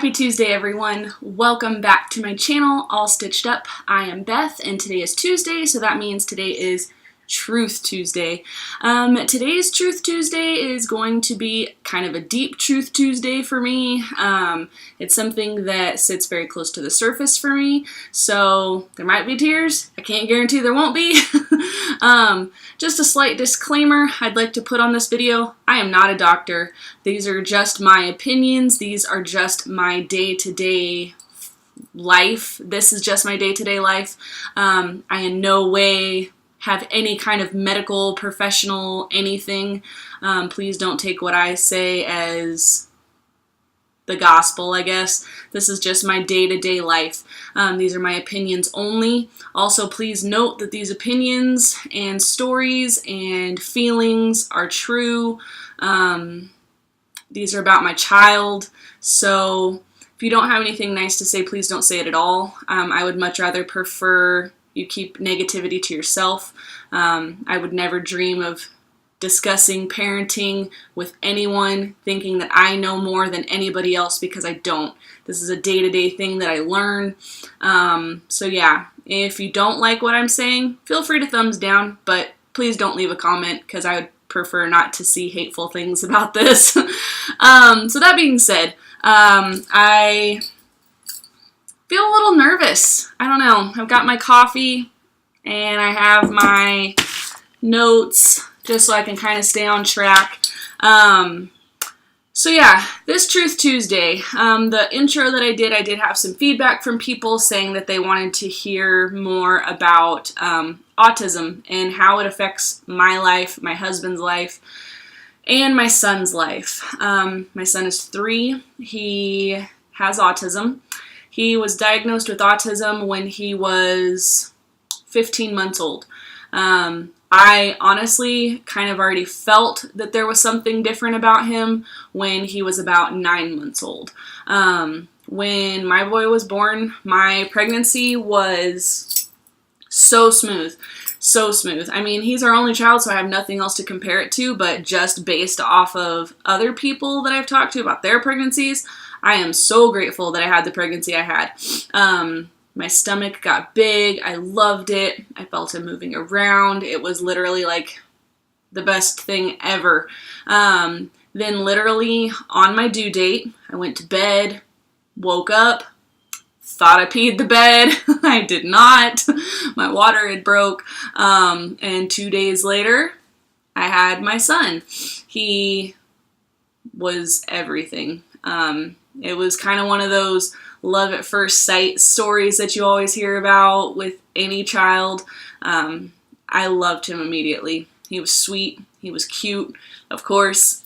Happy Tuesday, everyone. Welcome back to my channel, All Stitched Up. I am Beth, and today is Tuesday, so that means today is Truth Tuesday. Today's Truth Tuesday is going to be kind of a deep Truth Tuesday for me. It's something that sits very close to the surface for me, so there might be tears. I can't guarantee there won't be. Just a slight disclaimer I'd like to put on this video. I am not a doctor. These are just my opinions. These are just my day-to-day life. This is just my day-to-day life. I in no way have any kind of medical, professional, anything. Please don't take what I say as the gospel, I guess. This is just my day-to-day life. These are my opinions only. Also, please note that these opinions and stories and feelings are true. These are about my child, so if you don't have anything nice to say, please don't say it at all. I would much rather prefer you keep negativity to yourself. I would never dream of discussing parenting with anyone thinking that I know more than anybody else, because I don't. This is a day-to-day thing that I learn. So yeah, if you don't like what I'm saying, feel free to thumbs down, but please don't leave a comment, because I would prefer not to see hateful things about this. So that being said, I feel a little nervous. I don't know. I've got my coffee and I have my notes just so I can kind of stay on track. So yeah, this Truth Tuesday, the intro that I did have some feedback from people saying that they wanted to hear more about autism and how it affects my life, my husband's life, and my son's life. My son is 3. He has autism. He was diagnosed with autism when he was 15 months old. I honestly kind of already felt that there was something different about him when he was about 9 months old. When my boy was born, my pregnancy was so smooth. So smooth. I mean, he's our only child, so I have nothing else to compare it to, but just based off of other people that I've talked to about their pregnancies, I am so grateful that I had the pregnancy I had. My stomach got big. I loved it. I felt him moving around. It was literally like the best thing ever. Then literally on my due date, I went to bed, woke up, thought I peed the bed. I did not. My water had broke. And 2 days later, I had my son. He was everything. It was kind of one of those love at first sight stories that you always hear about with any child. I loved him immediately. He was sweet. He was cute, of course.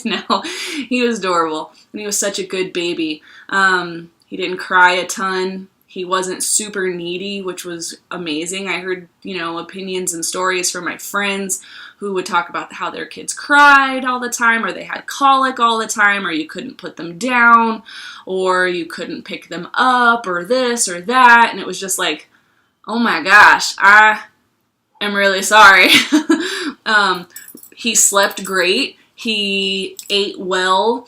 No, he was adorable. And he was such a good baby. He didn't cry a ton. He wasn't super needy, which was amazing. I heard, opinions and stories from my friends who would talk about how their kids cried all the time, or they had colic all the time, or you couldn't put them down, or you couldn't pick them up, or this or that. And it was just like, oh my gosh, I am really sorry. He slept great. He ate well.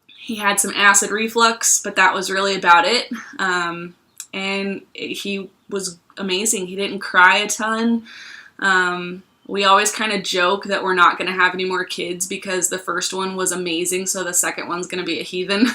He had some acid reflux, but that was really about it. And he was amazing. He didn't cry a ton. We always kind of joke that we're not going to have any more kids because the first one was amazing, so the second one's going to be a heathen.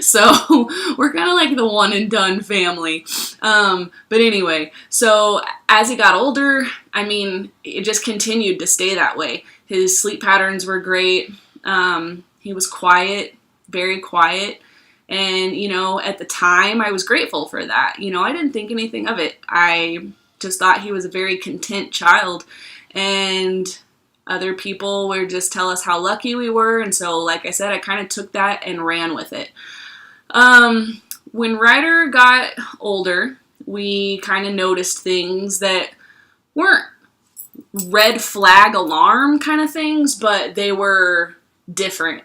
So we're kind of like the one and done family. But anyway, so as he got older, I mean, it just continued to stay that way. His sleep patterns were great. He was quiet. Very quiet. And, at the time, I was grateful for that. I didn't think anything of it. I just thought he was a very content child. And other people would just tell us how lucky we were. And so, like I said, I kind of took that and ran with it. When Ryder got older, we kind of noticed things that weren't red flag alarm kind of things, but they were different.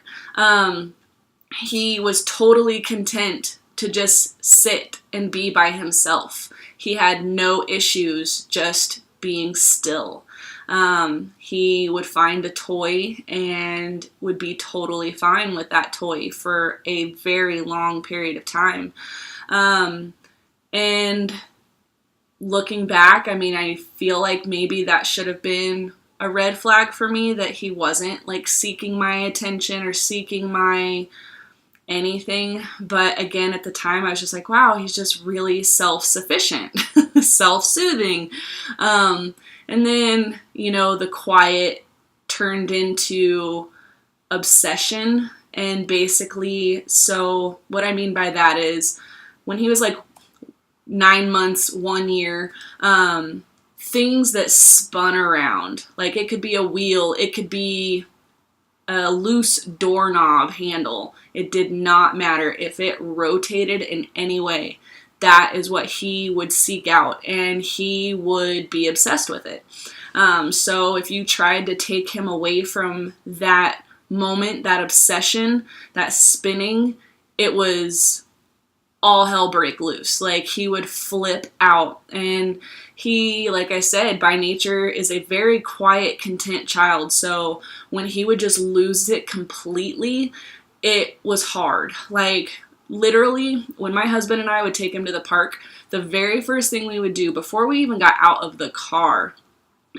He was totally content to just sit and be by himself. He had no issues just being still. He would find a toy and would be totally fine with that toy for a very long period of time. And looking back, I mean, I feel like maybe that should have been a red flag for me, that he wasn't like seeking my attention or seeking my anything. But again, at the time, I was just like, wow, he's just really self-sufficient, self-soothing. And then, the quiet turned into obsession. And basically, so what I mean by that is when he was like 9 months, 1 year, things that spun around. Like it could be a wheel, it could be a loose doorknob handle. It did not matter if it rotated in any way. That is what he would seek out, and he would be obsessed with it. So if you tried to take him away from that moment, that obsession, that spinning, it was all hell break loose. Like he would flip out. And he, like I said, by nature is a very quiet, content child. So when he would just lose it completely, it was hard. Like literally, when my husband and I would take him to the park, the very first thing we would do before we even got out of the car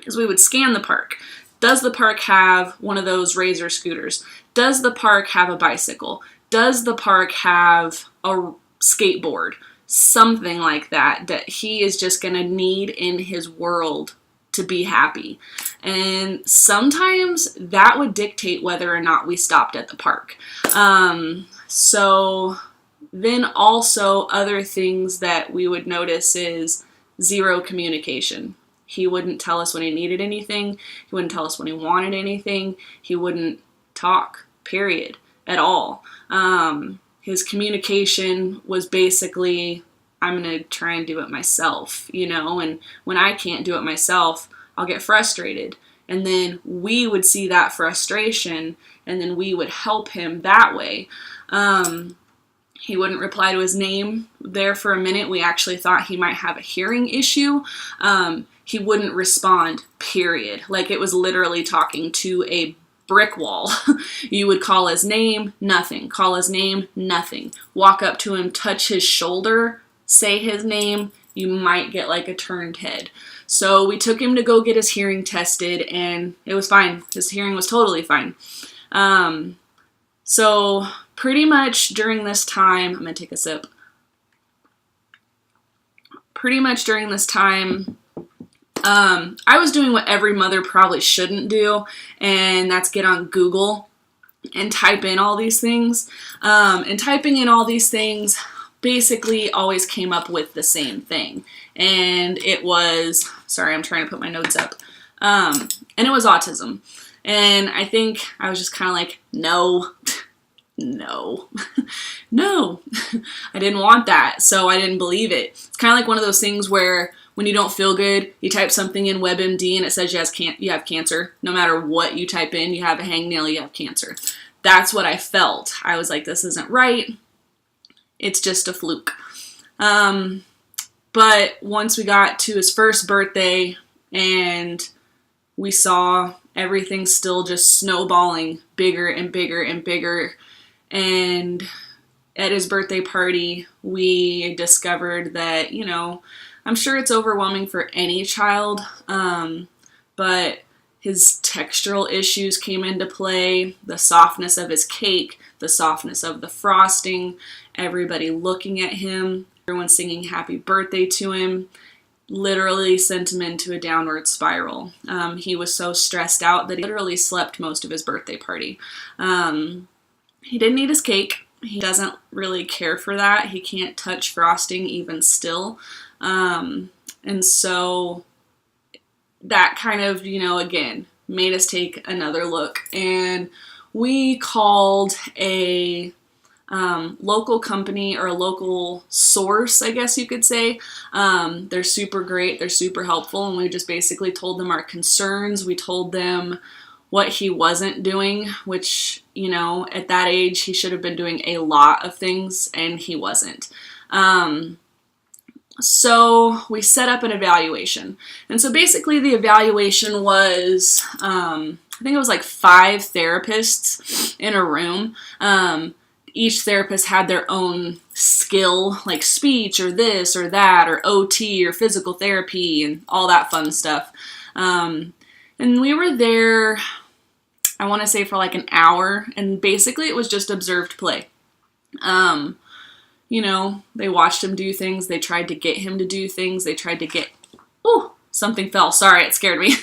is we would scan the park. Does the park have one of those Razor scooters? Does the park have a bicycle? Does the park have a skateboard? Something like that he is just going to need in his world to be happy. And sometimes that would dictate whether or not we stopped at the park. So then also other things that we would notice is zero communication. He wouldn't tell us when he needed anything. He wouldn't tell us when he wanted anything. He wouldn't talk, period, at all. His communication was basically, I'm going to try and do it myself, and when I can't do it myself, I'll get frustrated. And then we would see that frustration, and then we would help him that way. He wouldn't reply to his name. There for a minute, we actually thought he might have a hearing issue. He wouldn't respond, period. Like it was literally talking to a brick wall. You would call his name, nothing. Call his name, nothing. Walk up to him, touch his shoulder, say his name, you might get like a turned head. So we took him to go get his hearing tested, and it was fine. His hearing was totally fine. So pretty much during this time, I'm going to take a sip. Pretty much during this time, I was doing what every mother probably shouldn't do, and that's get on Google and type in all these things. And typing in all these things basically always came up with the same thing. And it was, sorry, I'm trying to put my notes up. And it was autism. And I think I was just kind of like, no, no. I didn't want that, so I didn't believe it. It's kind of like one of those things where when you don't feel good, you type something in WebMD and it says you have cancer. No matter what you type in, you have a hangnail, you have cancer. That's what I felt. I was like, this isn't right. It's just a fluke. But once we got to his first birthday and we saw everything still just snowballing bigger and bigger and bigger. And at his birthday party, we discovered that, I'm sure it's overwhelming for any child, but his textural issues came into play, the softness of his cake, the softness of the frosting, everybody looking at him, everyone singing happy birthday to him, literally sent him into a downward spiral. He was so stressed out that he literally slept most of his birthday party. He didn't eat his cake. He doesn't really care for that. He can't touch frosting even still. And so that kind of, again, made us take another look. And we called a local company or a local source, I guess you could say. They're super great. They're super helpful. And we just basically told them our concerns. We told them what he wasn't doing, which, at that age, he should have been doing a lot of things, and he wasn't. So we set up an evaluation. And so basically the evaluation was, I think it was like 5 therapists in a room. Each therapist had their own skill, like speech or this or that, or OT or physical therapy and all that fun stuff. And we were there, I want to say, for like an hour, and basically it was just observed play. They watched him do things. They tried to get him to do things. They tried to get, something fell. Sorry, it scared me.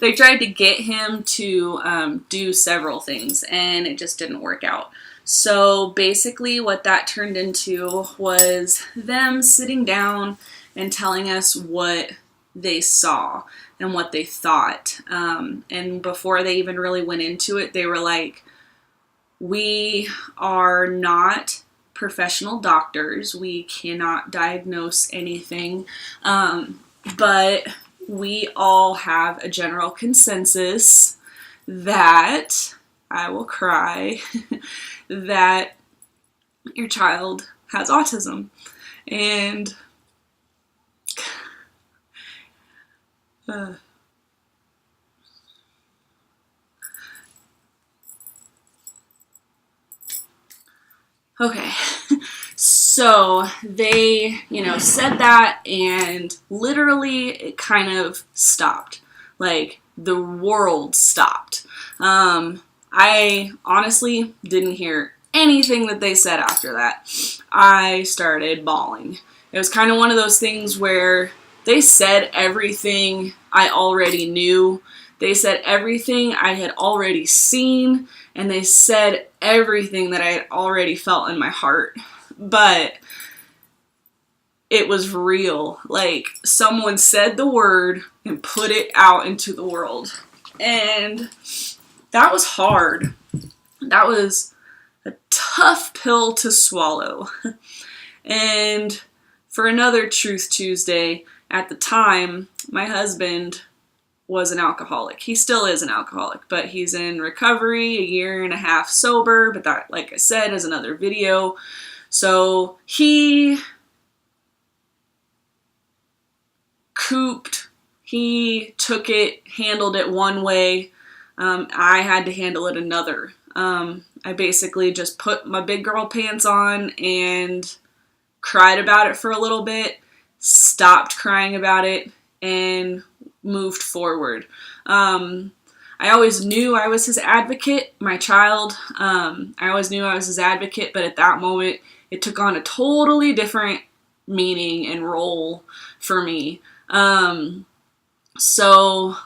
They tried to get him to do several things, and it just didn't work out. So basically what that turned into was them sitting down and telling us what they saw and what they thought. And before they even really went into it, they were like, we are not professional doctors. We cannot diagnose anything. But we all have a general consensus that, I will cry, that your child has autism. And okay, so they, said that, and literally it kind of stopped. Like, the world stopped. I honestly didn't hear anything that they said after that. I started bawling. It was kind of one of those things where they said everything I already knew. They said everything I had already seen, and they said everything that I had already felt in my heart. But it was real. Like, someone said the word and put it out into the world. And that was hard. That was a tough pill to swallow. And for another Truth Tuesday, at the time, my husband was an alcoholic. He still is an alcoholic, but he's in recovery, 1.5 years sober, but that, like I said, is another video. So he cooped. He took it, handled it one way. I had to handle it another. I basically just put my big girl pants on and cried about it for a little bit, stopped crying about it, and moved forward. I always knew I was his advocate, my child. I always knew I was his advocate, but at that moment, it took on a totally different meaning and role for me. So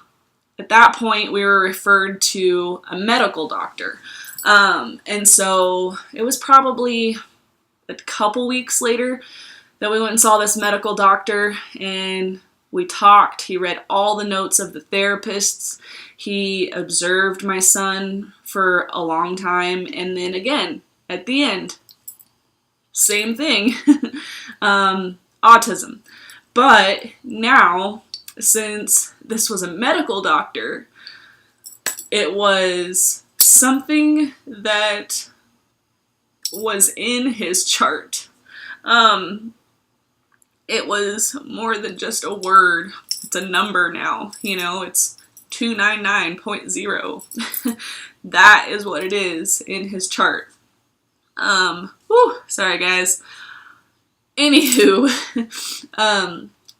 at that point, we were referred to a medical doctor. And so it was probably a couple weeks later that we went and saw this medical doctor, and we talked. He read all the notes of the therapists. He observed my son for a long time. And then again, at the end, same thing, autism. But now, since this was a medical doctor, it was something that was in his chart. It was more than just a word. It's a number now, it's 299.0. That is what it is in his chart. Sorry guys. Anywho,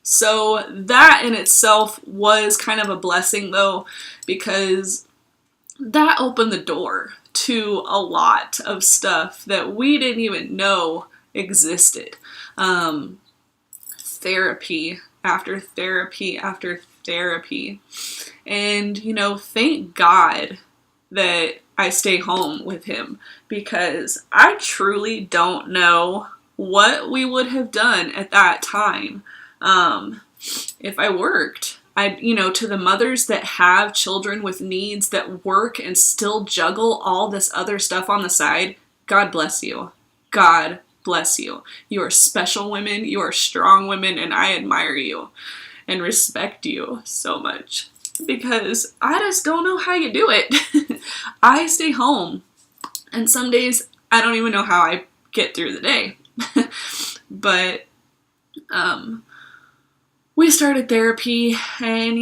so that in itself was kind of a blessing though, because that opened the door to a lot of stuff that we didn't even know existed. Therapy after therapy after therapy. And, thank God that I stay home with him, because I truly don't know what we would have done at that time if I worked. To the mothers that have children with needs that work and still juggle all this other stuff on the side, God bless you. God bless you. You are special women. You are strong women, and I admire you and respect you so much, because I just don't know how you do it. I stay home, and some days I don't even know how I get through the day. But we started therapy, and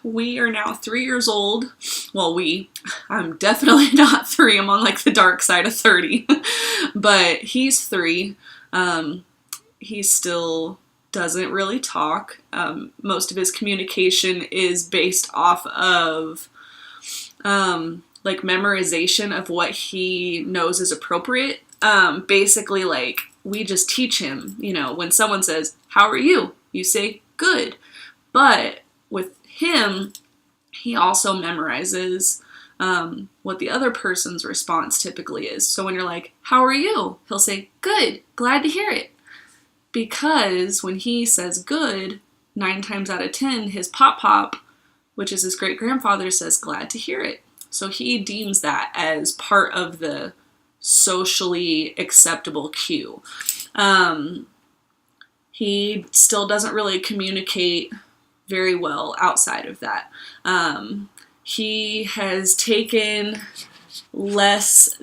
we are now 3 years old. Well, I'm definitely not 3. I'm on like the dark side of 30, but he's 3. He still doesn't really talk. Most of his communication is based off of like memorization of what he knows is appropriate. Basically, like, we just teach him, when someone says, "How are you?" you say, "Good." But with him, he also memorizes what the other person's response typically is. So when you're like, "How are you?" he'll say, "Good, glad to hear it." Because when he says good, 9 times out of 10, his pop, which is his great-grandfather, says, "Glad to hear it." So he deems that as part of the socially acceptable cue. He still doesn't really communicate very well outside of that. He has taken less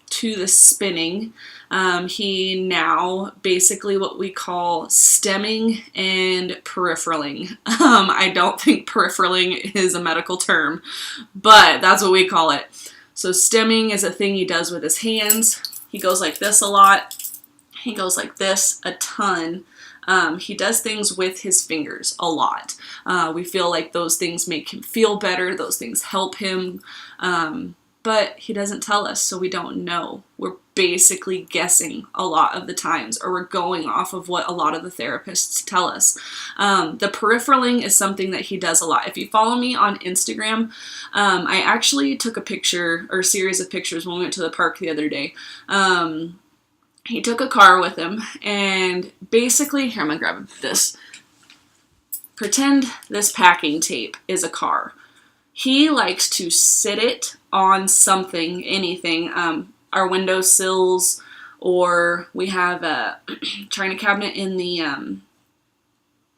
to the spinning. He now basically what we call stemming and peripheраling. I don't think peripheраling is a medical term, but that's what we call it. So stemming is a thing he does with his hands. He goes like this a lot. He goes like this a ton. He does things with his fingers a lot. We feel like those things make him feel better. Those things help him. But he doesn't tell us, so we don't know. We're basically guessing a lot of the times, or we're going off of what a lot of the therapists tell us. The peripheраling is something that he does a lot. If you follow me on Instagram, I actually took a picture, or a series of pictures when we went to the park the other day. He took a car with him, and basically, here, I'm gonna grab this. Pretend this packing tape is a car. He likes to sit it on something, anything, our windowsills, or we have a china cabinet in the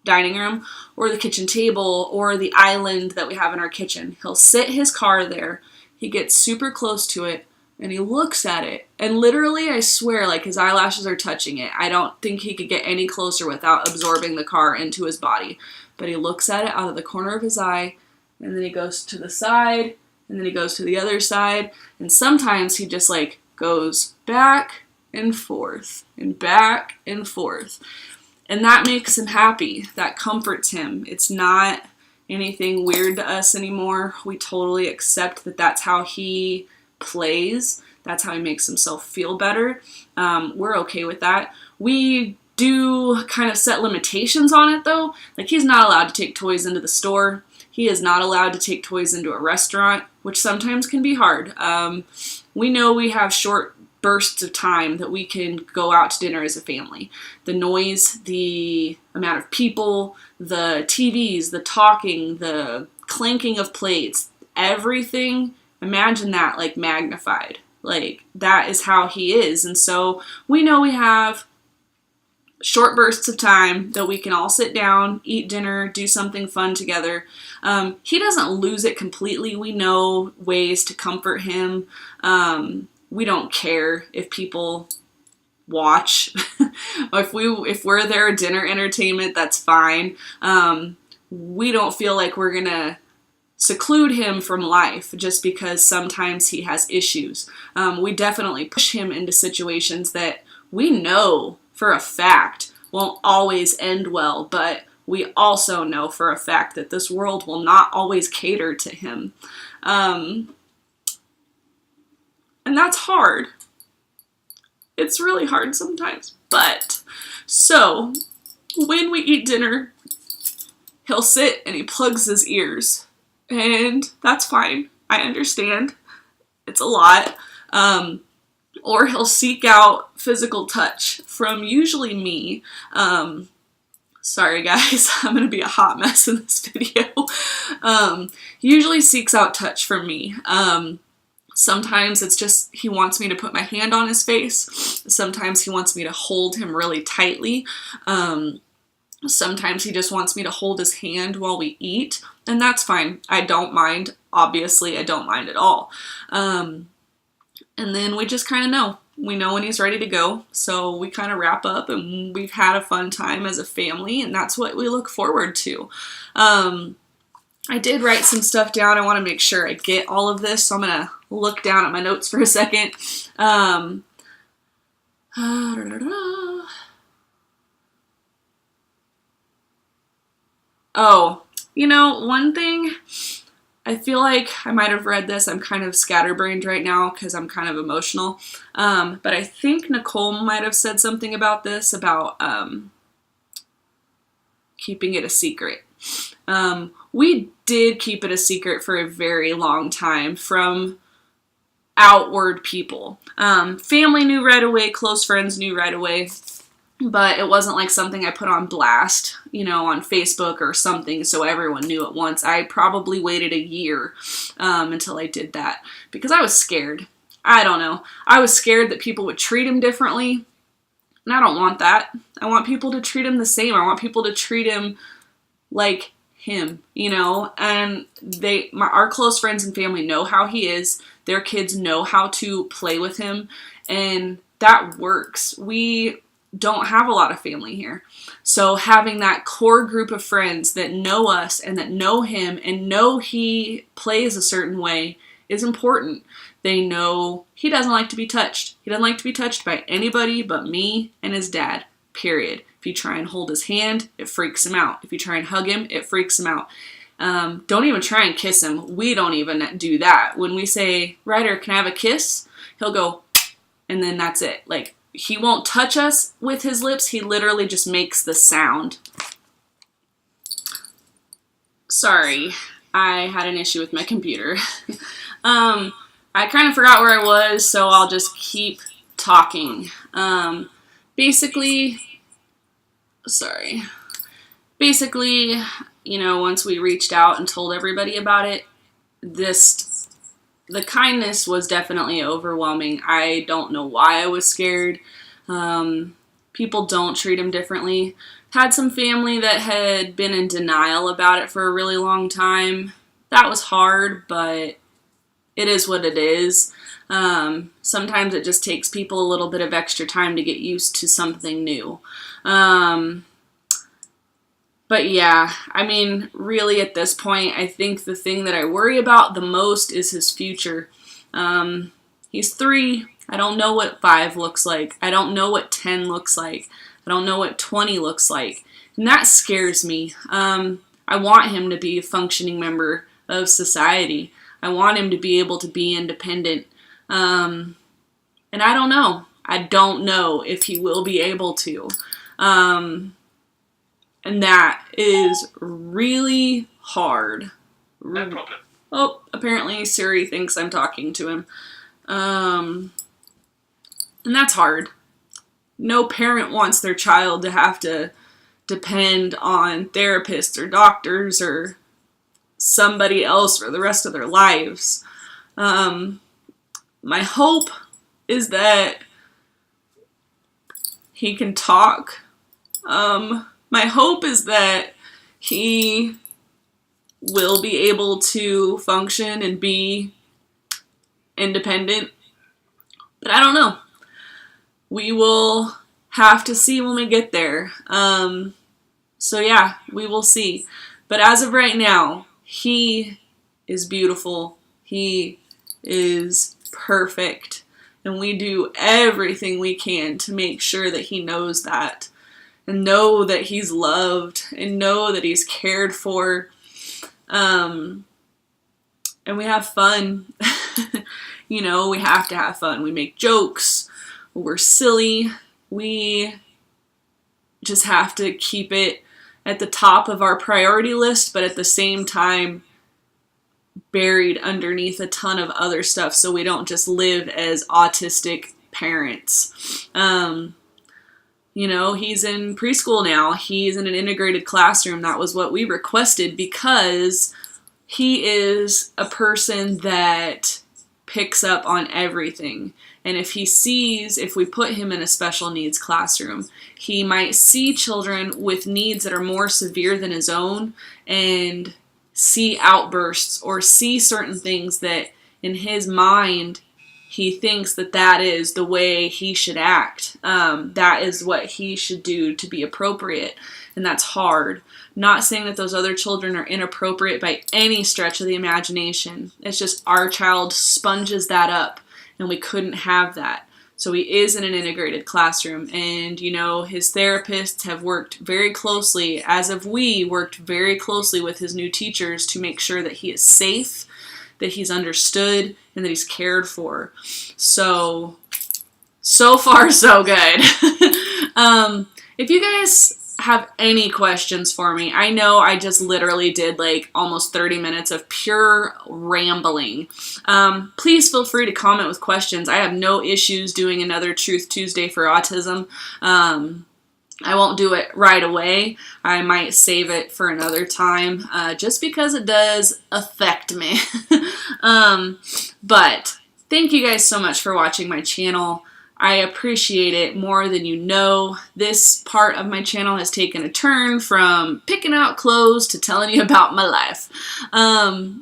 dining room, or the kitchen table, or the island that we have in our kitchen. He'll sit his car there, he gets super close to it, and he looks at it, and literally, I swear, like, his eyelashes are touching it. I don't think he could get any closer without absorbing the car into his body. But he looks at it out of the corner of his eye, and then he goes to the side, and then he goes to the other side, and sometimes he just, like, goes back and forth, and back and forth. And that makes him happy. That comforts him. It's not anything weird to us anymore. We totally accept that that's how he plays. That's how he makes himself feel better. We're okay with that. We do kind of set limitations on it, though. Like, he's not allowed to take toys into the store. He is not allowed to take toys into a restaurant, which sometimes can be hard. We know we have short bursts of time that we can go out to dinner as a family. The noise, the amount of people, the TVs, the talking, the clanking of plates, everything, imagine that, like, magnified. Like, that is how he is. And so we know we have short bursts of time that we can all sit down, eat dinner, do something fun together. He doesn't lose it completely. We know ways to comfort him. We don't care if people watch. If we're their dinner entertainment, that's fine. We don't feel like we're gonna seclude him from life just because sometimes he has issues. We definitely push him into situations that we know for a fact won't always end well, but we also know for a fact that this world will not always cater to him. And that's hard. It's really hard sometimes. But, so, when we eat dinner, he'll sit and he plugs his ears. And that's fine. I understand. It's a lot. Or he'll seek out physical touch from usually me. Sorry guys, I'm going to be a hot mess in this video. Usually seeks out touch from me. Sometimes it's just he wants me to put my hand on his face. Sometimes he wants me to hold him really tightly. Sometimes he just wants me to hold his hand while we eat. And that's fine. I don't mind. Obviously, I don't mind at all. And then we just kind of know. we know when he's ready to go. So we kind of wrap up and we've had a fun time as a family, and that's what we look forward to. I did write some stuff down. I want to make sure I get all of this, so I'm going to look down at my notes for a second. Oh, one thing, I feel like I might have read this. I'm kind of scatterbrained right now because I'm kind of emotional. But I think Nicole might have said something about this, about keeping it a secret. We did keep it a secret for a very long time from outward people. Family knew right away, close friends knew right away, but it wasn't like something I put on blast, on Facebook or something so everyone knew at once. I probably waited a year until I did that because I was scared. I don't know. I was scared that people would treat him differently, and I don't want that. I want people to treat him the same. I want people to treat him like him, and our close friends and family know how he is. Their kids know how to play with him, and that works. We don't have a lot of family here. So having that core group of friends that know us and that know him and know he plays a certain way is important. They know he doesn't like to be touched. He doesn't like to be touched by anybody but me and his dad, period. If you try and hold his hand, it freaks him out. If you try and hug him, it freaks him out. Don't even try and kiss him. We don't even do that. When we say, Ryder, can I have a kiss? He'll go, and then that's it. Like, he won't touch us with his lips. He literally just makes the sound. Sorry, I had an issue with my computer. I kind of forgot where I was, so I'll just keep talking. Basically, once we reached out and told everybody about it, the kindness was definitely overwhelming. I don't know why I was scared. People don't treat him differently. Had some family that had been in denial about it for a really long time. That was hard, but it is what it is. Sometimes it just takes people a little bit of extra time to get used to something new. But yeah, really at this point, I think the thing that I worry about the most is his future. He's 3. I don't know what 5 looks like. I don't know what 10 looks like. I don't know what 20 looks like. And that scares me. I want him to be a functioning member of society. I want him to be able to be independent. And I don't know. I don't know if he will be able to. And that is really hard. No problem. Oh, apparently Siri thinks I'm talking to him. And that's hard. No parent wants their child to have to depend on therapists or doctors or somebody else for the rest of their lives. My hope is that he can talk. My hope is that he will be able to function and be independent. But I don't know. We will have to see when we get there. So yeah, we will see. But as of right now, he is beautiful. He is perfect. And we do everything we can to make sure that he knows that. And know that he's loved. And know that he's cared for. And we have fun. We have to have fun. We make jokes. We're silly. We just have to keep it at the top of our priority list, but at the same time buried underneath a ton of other stuff so we don't just live as autistic parents. He's in preschool now. He's in an integrated classroom. That was what we requested because he is a person that picks up on everything. And if we put him in a special needs classroom, he might see children with needs that are more severe than his own and see outbursts or see certain things that in his mind he thinks that that is the way he should act. That is what he should do to be appropriate. And that's hard. Not saying that those other children are inappropriate by any stretch of the imagination. It's just our child sponges that up, and we couldn't have that. So he is in an integrated classroom, and his therapists have worked very closely, as have we worked very closely with his new teachers to make sure that he is safe, that he's understood, and that he's cared for. So far so good. If you guys have any questions for me, I know I just literally did like almost 30 minutes of pure rambling. Please feel free to comment with questions. I have no issues doing another Truth Tuesday for autism. I won't do it right away. I might save it for another time, just because it does affect me. But thank you guys so much for watching my channel. I appreciate it more than you know. This part of my channel has taken a turn from picking out clothes to telling you about my life.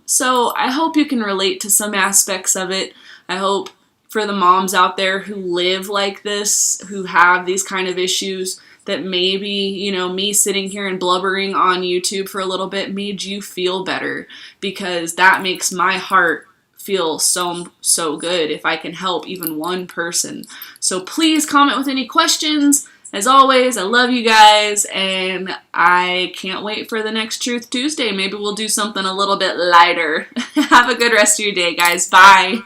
So I hope you can relate to some aspects of it. I hope for the moms out there who live like this, who have these kind of issues, that maybe, me sitting here and blubbering on YouTube for a little bit made you feel better, because that makes my heart feel so good if I can help even one person. So please comment with any questions. As always, I love you guys, and I can't wait for the next Truth Tuesday. Maybe we'll do something a little bit lighter. Have a good rest of your day, guys. Bye.